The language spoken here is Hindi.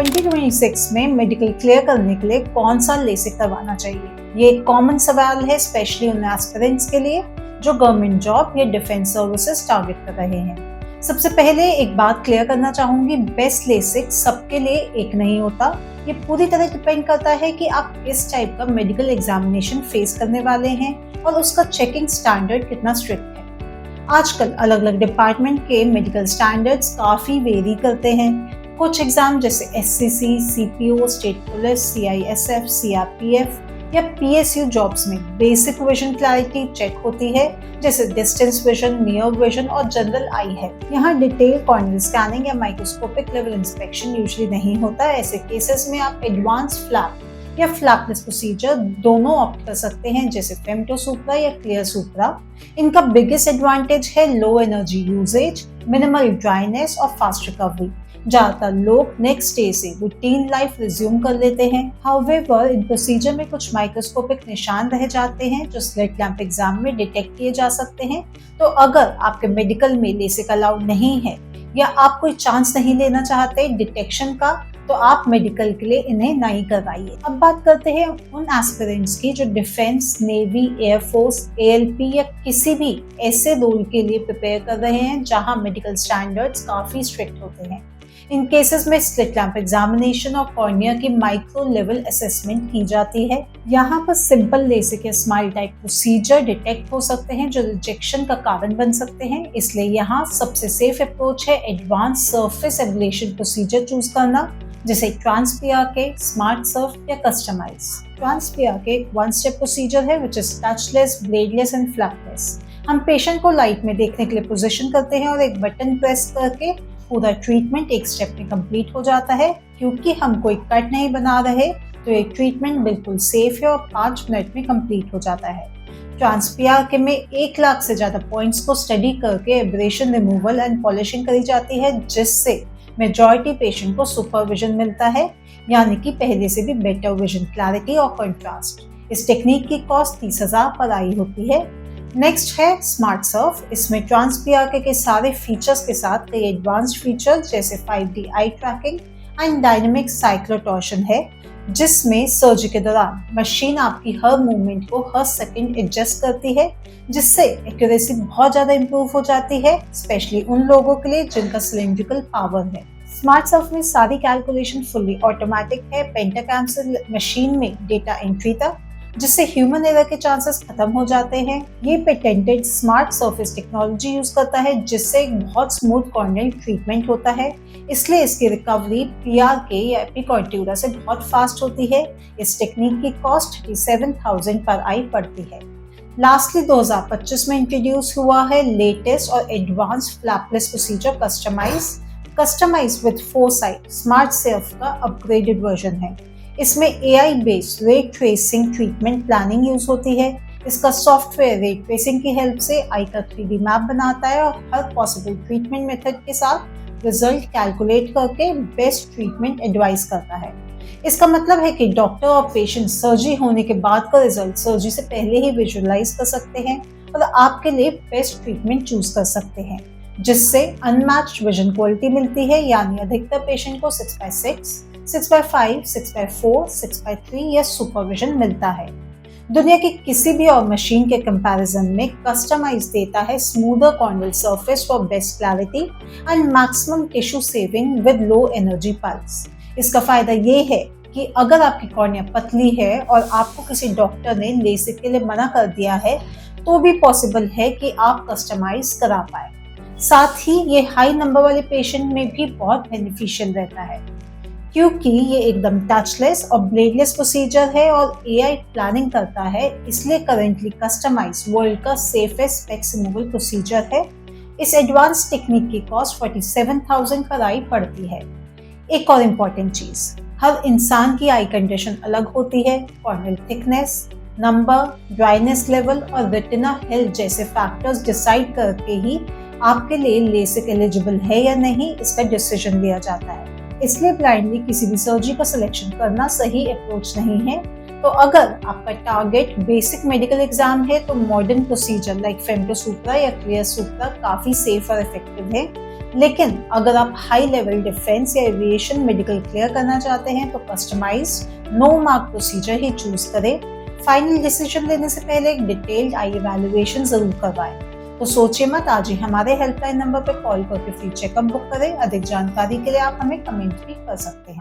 2026 में मेडिकल क्लियर करने के लिए कौन सा लेसिक करवाना चाहिए? ये एक कॉमन सवाल है, स्पेशली उन एस्पिरेंट्स के लिए जो गवर्नमेंट जॉब या डिफेंस सर्विसेज टारगेट कर रहे हैं। सबसे पहले एक बात क्लियर करना चाहूंगी, बेस्ट लेसिक सबके लिए एक नहीं होता। ये पूरी तरह डिपेंड करता है कि आप किस टाइप का मेडिकल एग्जामिनेशन फेस करने वाले हैं और उसका चेकिंग स्टैंडर्ड कितना स्ट्रिक्ट है। आजकल अलग अलग डिपार्टमेंट के मेडिकल स्टैंडर्ड्स काफी वेरी करते हैं। कुछ एग्जाम जैसे SCC, CPO, state police, CISF, CRPF या PSU जॉब्स में बेसिक विजन क्लैरिटी चेक होती है, जैसे डिस्टेंस विजन, नियर विजन और जनरल आई है। यहाँ डिटेल कॉर्नियल स्कैनिंग या माइक्रोस्कोपिक लेवल इंस्पेक्शन यूजुअली नहीं होता। ऐसे केसेस में आप एडवांस फ्लैप या फ्लैपलेस प्रोसीजर दोनों ऑप्ट कर सकते हैं, जैसे फेमटोसुप्रा या क्लियर सुप्रा। इनका बिगेस्ट एडवांटेज है low energy usage, minimal dryness और फास्ट रिकवरी। ज्यादातर लोग नेक्स्ट डे से रूटीन लाइफ रिज्यूम कर लेते हैं। हाउएवर, इन प्रोसीजर में कुछ माइक्रोस्कोपिक निशान रह जाते हैं जो स्लिट लैंप एग्जाम में डिटेक्ट किए जा सकते हैं। तो अगर आपके मेडिकल में लेसिक अलाउड नहीं है या आप कोई चांस नहीं लेना चाहते डिटेक्शन का, तो आप मेडिकल के लिए इन्हें नहीं करवाइए। अब बात करते हैं उन एस्पिरेंट्स की जो डिफेंस, नेवी, एयरफोर्स, ALP या किसी भी ऐसे रोल के लिए प्रिपेयर कर रहे हैं जहां मेडिकल स्टैंडर्ड्स काफी स्ट्रिक्ट होते हैं। इन केसेस में स्लिट लैंप एग्जामिनेशन और कॉर्निया की माइक्रो लेवल असेसमेंट की जाती है। यहाँ पर सिंपल लेसिक या स्माइल टाइप प्रोसीजर डिटेक्ट हो सकते हैं जो रिजेक्शन का कारण बन सकते हैं। इसलिए यहाँ सबसे सेफ अप्रोच है advance surface ablation procedure choose करना, जैसे ट्रांसपीआरके, स्मार्ट सर्फ या कस्टमाइज। ट्रांसपीआरके एक वन स्टेप प्रोसीजर है which is touchless, bladeless and flapless. हम पेशेंट को लाइट में देखने के लिए पोजीशन करते हैं और एक बटन प्रेस करके पूरा ट्रीटमेंट एक स्टेप में कंप्लीट हो जाता है। क्योंकि हम कोई कट नहीं बना रहे तो ये ट्रीटमेंट बिल्कुल सेफ है और 5 मिनट में कंप्लीट हो जाता है। ट्रांसपीआरके में 1 लाख से ज्यादा पॉइंट्स को स्टडी करके एब्रेशन रिमूवल एंड पॉलिशिंग करी जाती है, जिससे मेजॉरिटी पेशेंट को सुपरविजन मिलता है, यानी कि पहले से भी बेटर विजन क्लैरिटी और कंट्रास्ट। इस टेक्निक की कॉस्ट 30,000 पर आई होती है। नेक्स्ट है स्मार्ट सर्फ। इसमें ट्रांसपीआरके के सारे फीचर्स के साथ कई एडवांस्ड फीचर्स जैसे 5D eye tracking and dynamic cyclotorsion है, जिसमें सर्जरी के दौरान मशीन आपकी हर मूवमेंट को हर सेकंड एडजस्ट करती है, जिससे एक्यूरेसी बहुत ज्यादा इंप्रूव हो जाती है, स्पेशली उन लोगों के लिए जिनका सिलिंड्रिकल पावर है। स्मार्ट सर्फ में सारी कैलकुलेशन फुल्ली ऑटोमेटिक है, पेंटाकैम से मशीन में डेटा एंट्री तक, जिससे ह्यूमन एरर के चांसेस खत्म हो जाते हैं। ये patented smart surface technology use करता है, जिससे एक बहुत स्मूथ कॉर्नियल ट्रीटमेंट होता है। इसलिए इसकी रिकवरी PRK या एपिकॉर्टियूरा से बहुत फास्ट होती है। इस टेक्निक की कॉस्ट 37,000 पर आई पड़ती है। लास्टली 2025 में इंट्रोड्यूस हुआ है लेटेस्ट और advance flapless procedure customize with foresight smart surf का अपग्रेडेड वर्जन है। इसमें AI based rate tracing treatment planning use होती है। इसका सॉफ्टवेयर रेट ट्रेसिंग की हेल्प से आई का 3D मैप बनाता है और हर पॉसिबल ट्रीटमेंट मेथड के साथ रिजल्ट कैलकुलेट करके बेस्ट ट्रीटमेंट एडवाइस करता है। इसका मतलब है कि डॉक्टर और पेशेंट सर्जरी होने के बाद का रिजल्ट सर्जरी से पहले ही विजुअलाइज कर सकते हैं और आपके लिए बेस्ट ट्रीटमेंट चूज कर सकते हैं, जिससे अनमैच्ड विजन क्वालिटी मिलती है। यानी अधिकतर पेशेंट को 6x6, 6x5, 6x4, 6x3 या सुपरविजन मिलता है। दुनिया की किसी भी और मशीन के कंपैरिजन में कस्टमाइज देता है smoother corneal surface for best clarity and maximum tissue saving with low energy pulse. इसका फायदा ये है कि अगर आपकी कॉर्निया पतली है और आपको किसी डॉक्टर ने लेसिक के लिए मना कर दिया है, तो भी पॉसिबल है कि आप कस्टमाइज करा पाए। साथ ही ये हाई नंबर वाले पेशेंट में भी बहुत बेनिफिशियल रहता है, क्योंकि ये एकदम टचलेस और ब्लेडलेस प्रोसीजर है और AI प्लानिंग करता है। इसलिए करेंटली कस्टमाइज वर्ल्ड का सेफेस्ट स्पेक्स रिमूवल प्रोसीजर है। इस एडवांस टेक्निक की कॉस्ट 47,000 पर आई पड़ती है। एक और इम्पोर्टेंट चीज, हर इंसान की आई कंडीशन अलग होती है। Corneal thickness, number, dryness level और रेटिना हेल्थ जैसे फैक्टर्स डिसाइड करके ही आपके लिए लेसिक एलिजिबल है या नहीं, इसका डिसीजन लिया जाता है। इसलिए ब्लाइंडली किसी भी सर्जरी का सिलेक्शन करना सही अप्रोच नहीं है। तो अगर आपका टारगेट बेसिक मेडिकल एग्जाम है तो मॉडर्न प्रोसीजर लाइक फेमटोसुप्रा या क्लियर सुप्रा काफी सेफ और इफेक्टिव है। लेकिन अगर आप हाई लेवल डिफेंस या एविएशन मेडिकल क्लियर करना चाहते हैं तो कस्टमाइज्ड नो मार्क प्रोसीजर ही चूज करें। फाइनल डिसीजन लेने से पहले एक डिटेल्ड आई इवैल्यूएशन जरूर करवाएं। तो सोचिए मत, आज ही हमारे हेल्पलाइन नंबर पर कॉल करके फ्री चेकअप बुक करें। अधिक जानकारी के लिए आप हमें कमेंट भी कर सकते हैं।